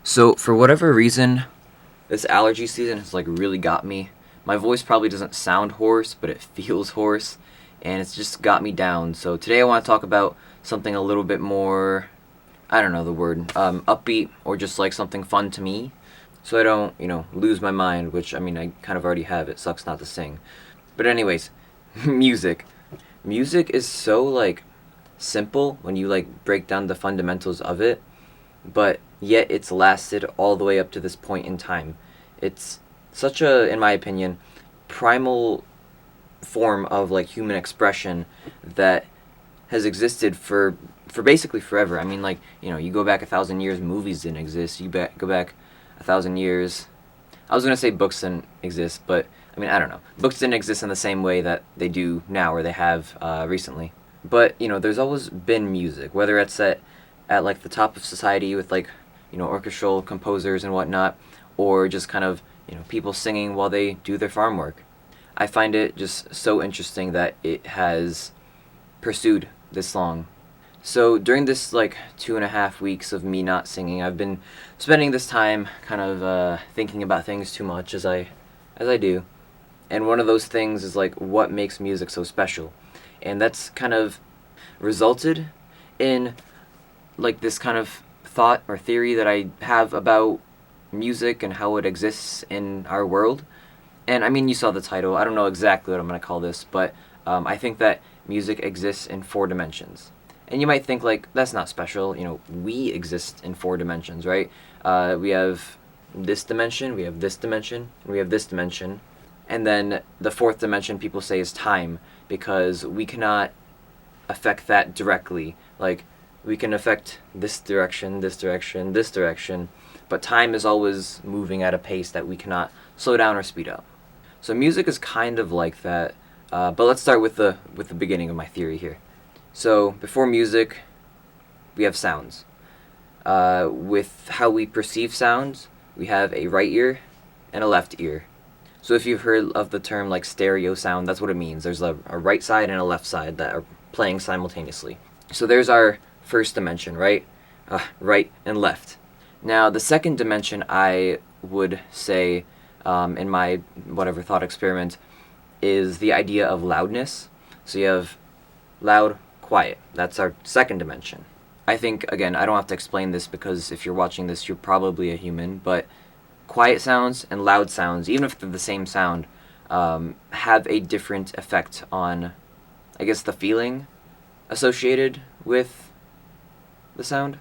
So, for whatever reason, this allergy season has like really got me. My voice probably doesn't sound hoarse, but it feels hoarse, and it's just got me down. So, today I want to talk about something a little bit more, I don't know the word, upbeat, or just like something fun to me. So I don't, lose my mind, which I mean, I kind of already have. It sucks not to sing. But, anyways, music. Music is so like simple when you like break down the fundamentals of it, but yet it's lasted all the way up to this point in time. It's such a, in my opinion, primal form of like human expression that has existed for basically forever. I mean, like you go back 1,000 years, movies didn't exist. Go back 1,000 years. I was gonna say books didn't exist, but I mean I don't know. Books didn't exist in the same way that they do now, or they have recently. But there's always been music, whether it's at like the top of society with like orchestral composers and whatnot, or just kind of people singing while they do their farm work. I find it just so interesting that it has pursued this long. So during this like 2.5 weeks of me not singing, I've been spending this time kind of thinking about things too much, as I do. And one of those things is like what makes music so special, and that's kind of resulted in like this kind of thought or theory that I have about music and how it exists in our world. And I mean, you saw the title. I don't know exactly what I'm going to call this, but I think that music exists in 4 dimensions. And you might think, like, that's not special. We exist in 4 dimensions, right? We have this dimension, we have this dimension, we have this dimension. And then the fourth dimension people say is time, because we cannot affect that directly. Like, we can affect this direction, this direction, this direction, but time is always moving at a pace that we cannot slow down or speed up. So music is kind of like that, but let's start with the beginning of my theory here. So before music, we have sounds. With how we perceive sounds, we have a right ear and a left ear. So if you've heard of the term like stereo sound, that's what it means. There's a right side and a left side that are playing simultaneously. So there's our first dimension, right? Right and left. Now the second dimension, I would say, in my whatever thought experiment, is the idea of loudness. So you have loud, quiet. That's our second dimension. I think, again, I don't have to explain this because if you're watching this, you're probably a human, but quiet sounds and loud sounds, even if they're the same sound, have a different effect on, I guess, the feeling associated with the sound.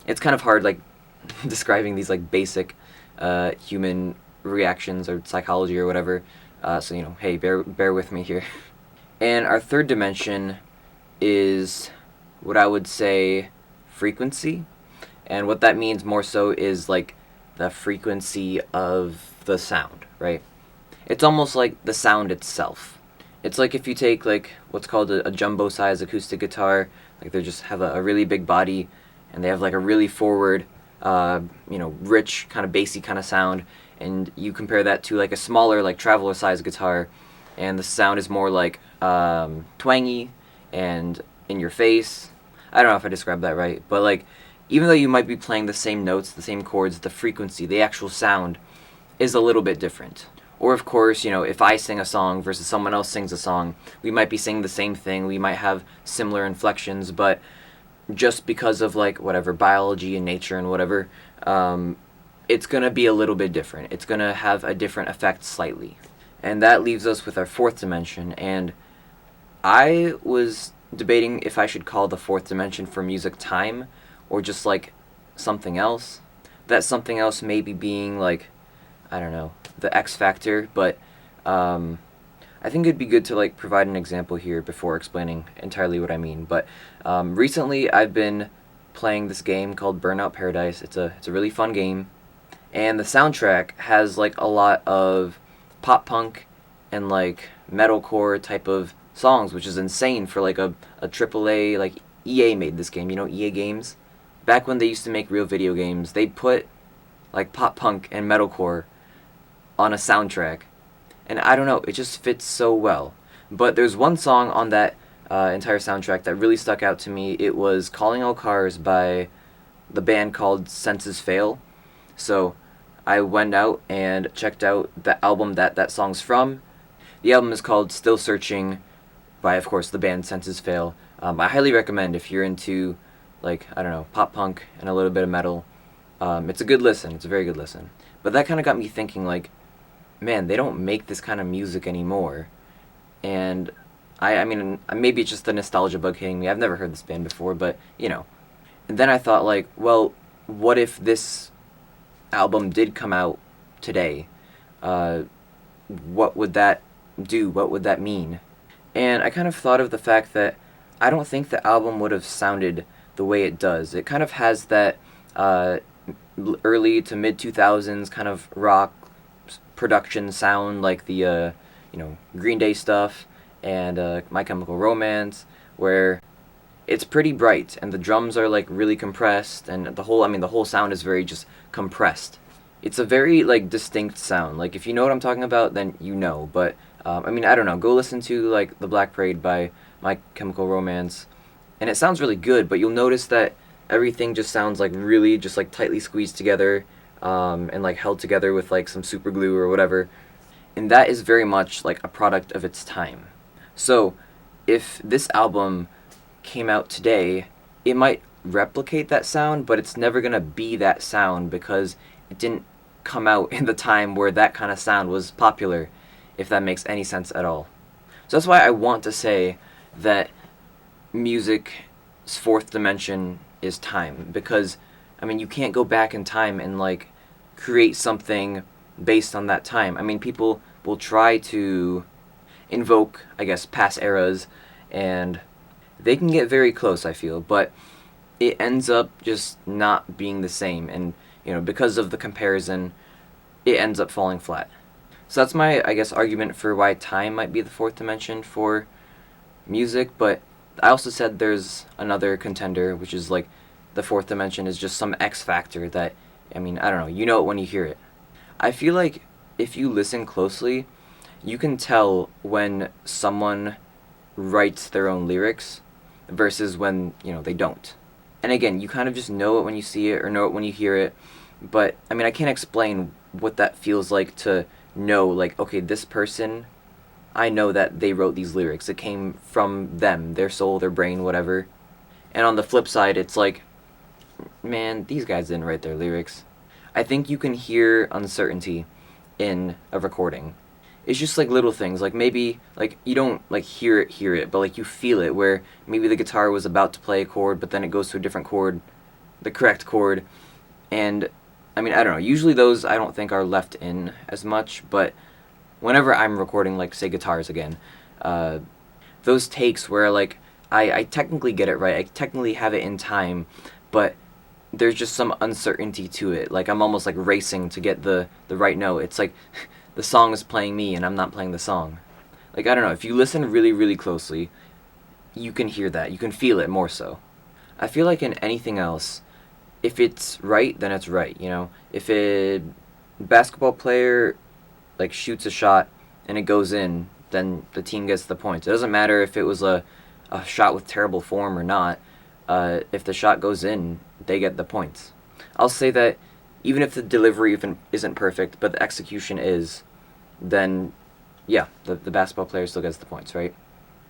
It's kind of hard, like, describing these, like, basic human reactions or psychology or whatever. So, hey, bear with me here. And our third dimension is what I would say frequency. And what that means more so is like the frequency of the sound, right? It's almost like the sound itself. It's like if you take like what's called a jumbo size acoustic guitar, like they just have a really big body and they have like a really forward, rich kind of bassy kind of sound, and you compare that to like a smaller like traveler size guitar, and the sound is more like twangy and in your face. I don't know if I described that right, but like even though you might be playing the same notes, the same chords, the frequency, the actual sound is a little bit different. Or of course, if I sing a song versus someone else sings a song, we might be singing the same thing, we might have similar inflections, but just because of like whatever biology and nature and whatever, it's gonna be a little bit different. It's gonna have a different effect slightly. And that leaves us with our fourth dimension, and I was debating if I should call the fourth dimension for music time, or just like something else. That something else maybe being like, I don't know, the X factor, but I think it'd be good to like provide an example here before explaining entirely what I mean. But recently I've been playing this game called Burnout Paradise. It's a really fun game, and the soundtrack has like a lot of pop punk and like metalcore type of songs, which is insane for like a AAA, like EA made this game, EA Games. Back when they used to make real video games, they put like pop punk and metalcore on a soundtrack. And I don't know, it just fits so well. But there's one song on that entire soundtrack that really stuck out to me. It was Calling All Cars by the band called Senses Fail. So I went out and checked out the album that that song's from. The album is called Still Searching by, of course, the band Senses Fail. I highly recommend if you're into, like, I don't know, pop punk and a little bit of metal. It's a good listen. It's a very good listen. But that kind of got me thinking, like, man, they don't make this kind of music anymore. And I mean, maybe it's just the nostalgia bug hitting me. I've never heard this band before, but, you know. And then I thought, like, well, what if this album did come out today? Uh, what would that do? What would that mean? And I kind of thought of the fact that I don't think the album would have sounded the way it does. It kind of has that uh, early to mid 2000s kind of rock production sound, like the Green Day stuff and My Chemical Romance, where it's pretty bright and the drums are like really compressed, and the whole sound is very just compressed. It's a very like distinct sound. Like if you know what I'm talking about, then you know. But I don't know. Go listen to like The Black Parade by My Chemical Romance, and it sounds really good. But you'll notice that everything just sounds like really just like tightly squeezed together, and like held together with like some super glue or whatever. And that is very much like a product of its time. So if this album came out today, it might replicate that sound, but it's never gonna be that sound because it didn't come out in the time where that kind of sound was popular, if that makes any sense at all. So that's why I want to say that music's fourth dimension is time, because I mean you can't go back in time and like create something based on that time. I mean people will try to invoke, I guess, past eras, and they can get very close, I feel, but it ends up just not being the same, and because of the comparison, it ends up falling flat. So that's my, I guess, argument for why time might be the fourth dimension for music. But I also said there's another contender, which is like the fourth dimension is just some X factor that, I mean, I don't know, you know it when you hear it. I feel like if you listen closely, you can tell when someone writes their own lyrics versus when, they don't. And again, you kind of just know it when you see it or know it when you hear it. But, I mean, I can't explain what that feels like to know, like, okay, this person, I know that they wrote these lyrics. It came from them, their soul, their brain, whatever. And on the flip side, it's like, man, these guys didn't write their lyrics. I think you can hear uncertainty in a recording. It's just like little things, like maybe like you don't like hear it, but like you feel it, where maybe the guitar was about to play a chord, but then it goes to a different chord, the correct chord. And I mean, I don't know, usually those I don't think are left in as much, but whenever I'm recording, like say guitars again, those takes where like I technically get it right, I technically have it in time, but there's just some uncertainty to it. Like I'm almost like racing to get the right note. It's like the song is playing me and I'm not playing the song. Like I don't know, if you listen really, really closely, you can hear that. You can feel it more so. I feel like in anything else, if it's right, then it's right, If a basketball player like shoots a shot and it goes in, then the team gets the points. It doesn't matter if it was a shot with terrible form or not. If the shot goes in, they get the points. I'll say that even if the delivery even isn't perfect, but the execution is, then yeah, the basketball player still gets the points, right?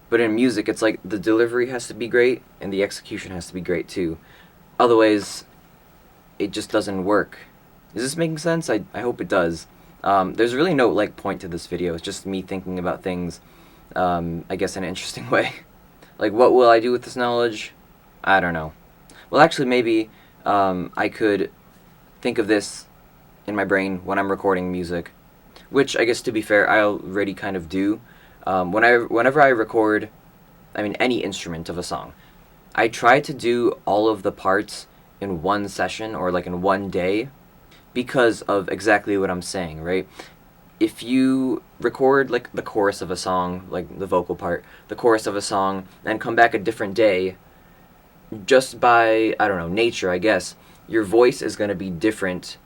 But in music, it's like the delivery has to be great and the execution has to be great too. Otherwise, it just doesn't work. Is this making sense? I hope it does. There's really no like point to this video. It's just me thinking about things, I guess in an interesting way. Like, what will I do with this knowledge? I don't know. Well, actually, maybe I could think of this in my brain when I'm recording music, which I guess to be fair, I already kind of do. Whenever I record, I mean any instrument of a song, I try to do all of the parts in one session or like in one day because of exactly what I'm saying, right? If you record like the chorus of a song, like the vocal part, the chorus of a song, and come back a different day, just by, I don't know, nature, I guess, your voice is going to be different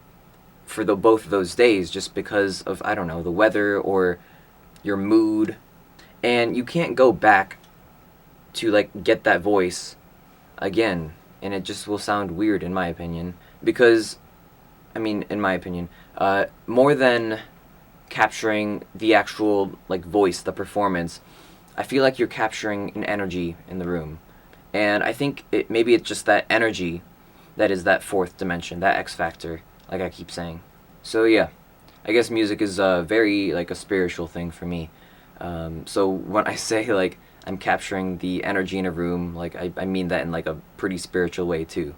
for the both of those days just because of, I don't know, the weather or your mood. And you can't go back to like get that voice again, and it just will sound weird in my opinion, because I mean, in my opinion, more than capturing the actual like voice, the performance, I feel like you're capturing an energy in the room. And I think maybe it's just that energy that is that fourth dimension, that X factor, like I keep saying. So yeah, I guess music is very like a spiritual thing for me. So when I say like I'm capturing the energy in a room, like I mean that in like a pretty spiritual way too.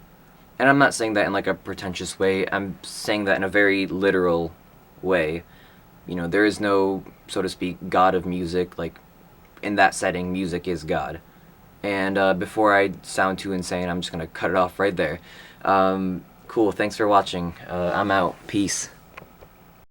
And I'm not saying that in like a pretentious way. I'm saying that in a very literal way. You know, there is no, so to speak, God of music. Like in that setting, music is God. And before I sound too insane, I'm just gonna cut it off right there. Cool. Thanks for watching. I'm out. Peace.